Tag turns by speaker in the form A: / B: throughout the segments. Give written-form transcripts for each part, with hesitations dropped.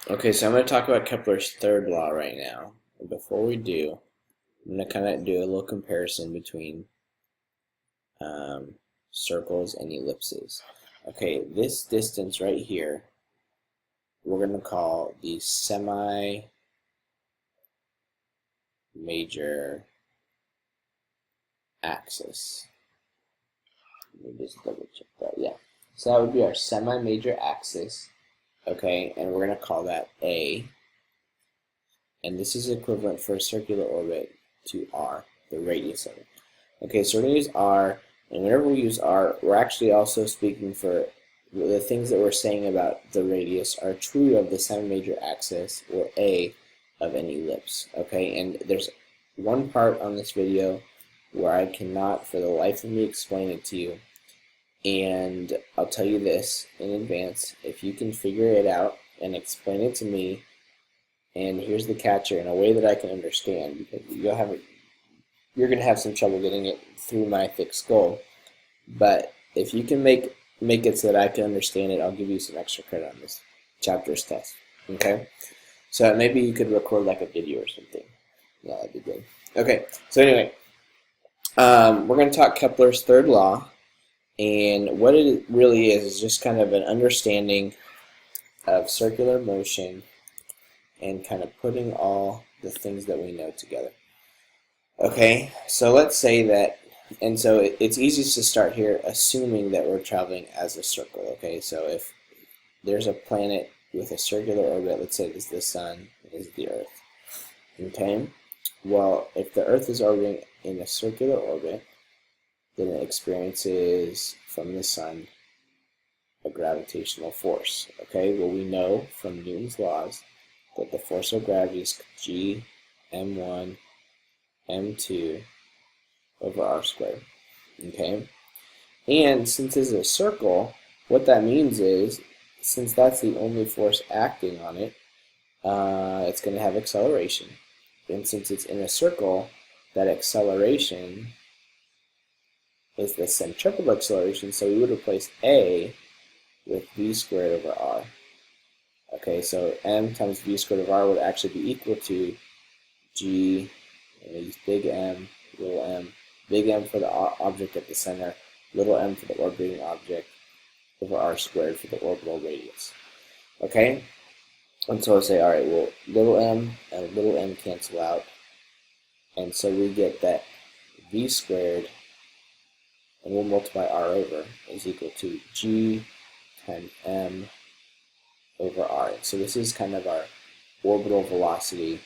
A: Okay, so I'm going to talk about Kepler's third law right now. And before we do, I'm going to kind of do a little comparison between um, circles and ellipses. Okay, this distance right here, we're going to call the semi-major axis. Let me just double check that. Yeah. So that would be our semi-major axis. Okay, and we're going to call that A. And this is equivalent for a circular orbit to R, the radius of it. Okay, so we're going to use R, and whenever we use R, we're actually also speaking for the things that we're saying about the radius are true of the semi-major axis, or A, of an ellipse. Okay, and there's one part on this video where I cannot for the life of me explain it to you, and I'll tell you this in advance, if you can figure it out and explain it to me, and here's the catcher, in a way that I can understand, because you're going to have some trouble getting it through my thick skull. But if you can make it so that I can understand it, I'll give you some extra credit on this chapter's test. Okay? So maybe you could record like a video or something. Yeah, that'd be good. Okay, so anyway, we're going to talk Kepler's third law, and what it really is just kind of an understanding of circular motion and kind of putting all the things that we know together. Okay, so let's say that, and so it's easiest to start here assuming that we're traveling as a circle. Okay, so if there's a planet with a circular orbit, let's say it is the Sun, it is the Earth. Okay, well, if the Earth is orbiting in a circular orbit, then it experiences from the Sun a gravitational force. Okay, well, we know from Newton's laws that the force of gravity is G m1 m2 over r squared. Okay, and since it's a circle, what that means is, since that's the only force acting on it, it's going to have acceleration. And since it's in a circle, that acceleration is the centripetal acceleration, so we would replace A with v squared over r. Okay, so m times v squared over r would actually be equal to g, and we use big M, little m, big M for the object at the center, little m for the orbiting object, over r squared for the orbital radius. Okay, and so I'll say, all right, well, little m and little m cancel out, and so we get that v squared, and we'll multiply r over, is equal to g times m over r. So this is kind of our orbital velocity,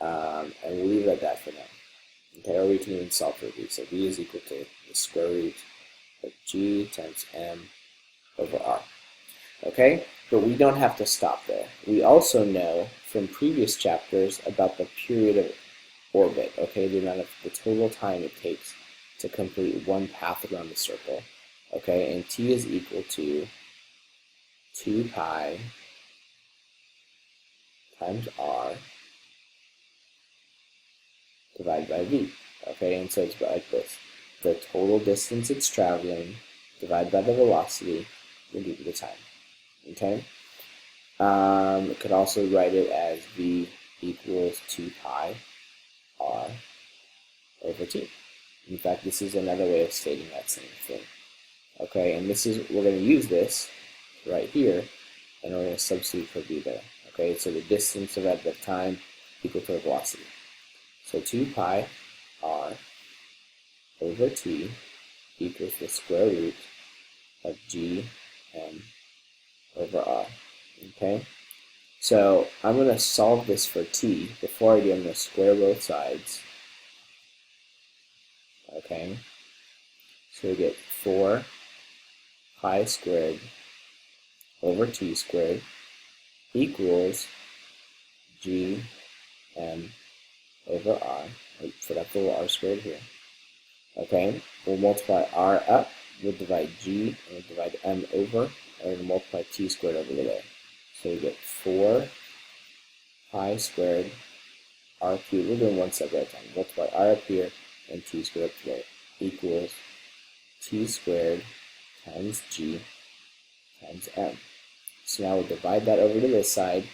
A: and we'll leave it at that for now. Okay, or we can even solve for v. So v is equal to the square root of g times m over r. Okay, but we don't have to stop there. We also know from previous chapters about the period of orbit, okay, the amount of the total time it takes to complete one path around the circle. Okay, and t is equal to 2 pi times r divided by v. Okay, and so it's like this. The total distance it's traveling divided by the velocity will give you the time. Okay? It could also write it as v equals 2 pi r over t. In fact, this is another way of stating that same thing. Okay, and this is, we're going to use this right here, and we're going to substitute for v there. Okay, so the distance divided by time equal to the velocity. So 2 pi r over t equals the square root of g m over r. Okay, so I'm going to solve this for t. Before I do, I'm going to square both sides. Okay, so we get 4 pi squared over t squared equals g m over r. I put up the little r squared here. Okay, we'll multiply r up, we'll divide g, and we'll divide m over, and we'll multiply t squared over there. So we get 4 pi squared r cubed, we're doing one step at a time, multiply r up here, and t squared up there, equals t squared times g times m. So now we'll divide that over to this side,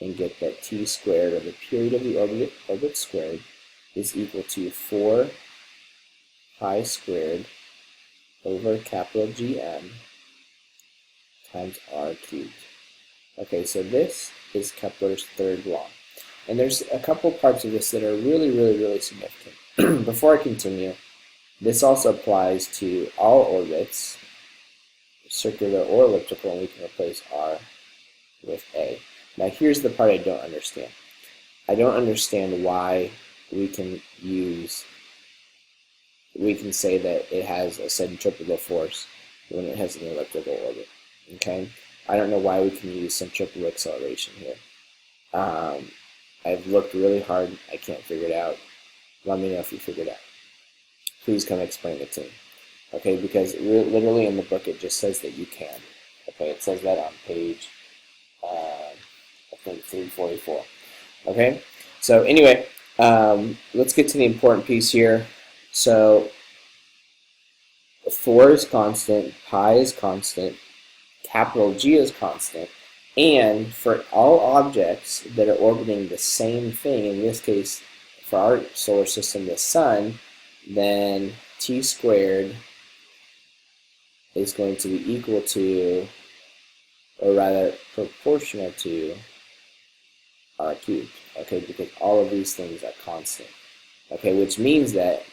A: and get that t squared, or the period of the orbit squared, is equal to 4 pi squared over capital GM times r cubed. Okay, so this is Kepler's third law. And there's a couple parts of this that are really significant. Before I continue, this also applies to all orbits, circular or elliptical, and we can replace r with a. Now here's the part I don't understand. I don't understand why we can say that it has a centripetal force when it has an elliptical orbit. Okay? I don't know why we can use centripetal acceleration here. I've looked really hard. I can't figure it out. Let me know if you figured it out. Please come explain it to me. Okay, because literally in the book it just says that you can. Okay, it says that on page, I think 344. Okay, so anyway, let's get to the important piece here. So 4 is constant, pi is constant, capital G is constant, and for all objects that are orbiting the same thing, in this case for our solar system the sun, then t squared is going to be equal to, or rather proportional to, r cubed, okay, because all of these things are constant. Okay, which means that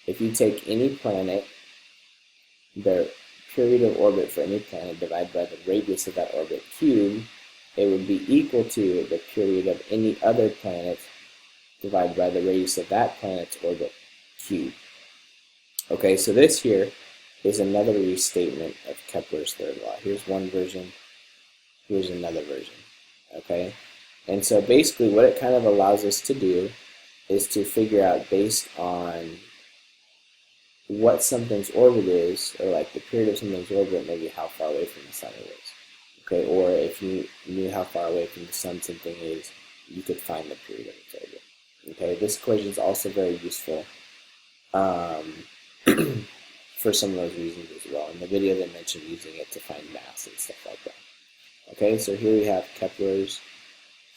A: if you take any planet, the period of orbit for any planet divided by the radius of that orbit cubed, it would be equal to the period of any other planet divided by the radius of that planet's orbit cubed. Okay, so this here is another restatement of Kepler's third law. Here's one version, here's another version. Okay, and so basically what it kind of allows us to do is to figure out, based on what something's orbit is, or like the period of something's orbit, maybe how far away from the sun it is. Okay, or if you knew how far away from the sun something is, you could find the period of its orbit. Okay, this equation is also very useful for some of those reasons as well. In the video they mentioned using it to find mass and stuff like that. Okay, so here we have Kepler's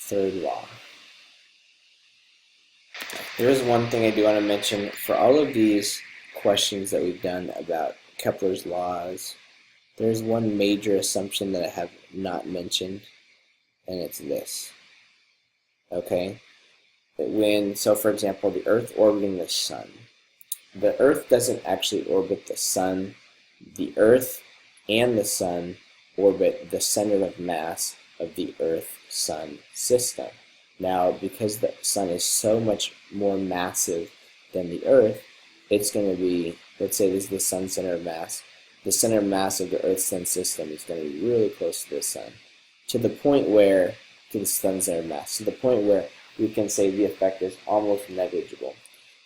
A: third law. There is one thing I do want to mention. For all of these questions that we've done about Kepler's laws, there's one major assumption that I have not mentioned, and it's this. Okay? So for example, the Earth orbiting the sun. The Earth doesn't actually orbit the sun. The Earth and the sun orbit the center of mass of the Earth-Sun system. Now, because the sun is so much more massive than the Earth, it's going to be, let's say this is the sun's center of mass. The center of mass of the Earth-Sun system is going to be really close to the sun, to the point where, to the sun's center of mass, to the point where we can say the effect is almost negligible.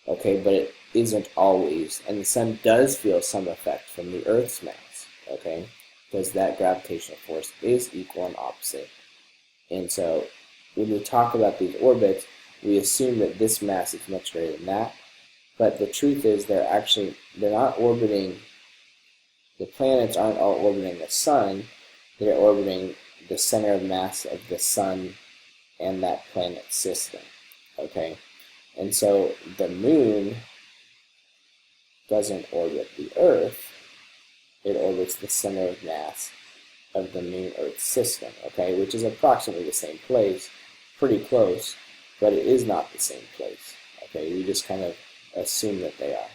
A: Okay, but it isn't always, and the sun does feel some effect from the Earth's mass, okay, because that gravitational force is equal and opposite. And so when we talk about these orbits, we assume that this mass is much greater than that, but the truth is they're not orbiting, the planets aren't all orbiting the sun, they're orbiting the center of mass of the sun and that planet system, okay? And so the moon doesn't orbit the Earth, it orbits the center of mass of the moon-Earth system, okay, which is approximately the same place, pretty close, but it is not the same place, okay? We just kind of assume that they are.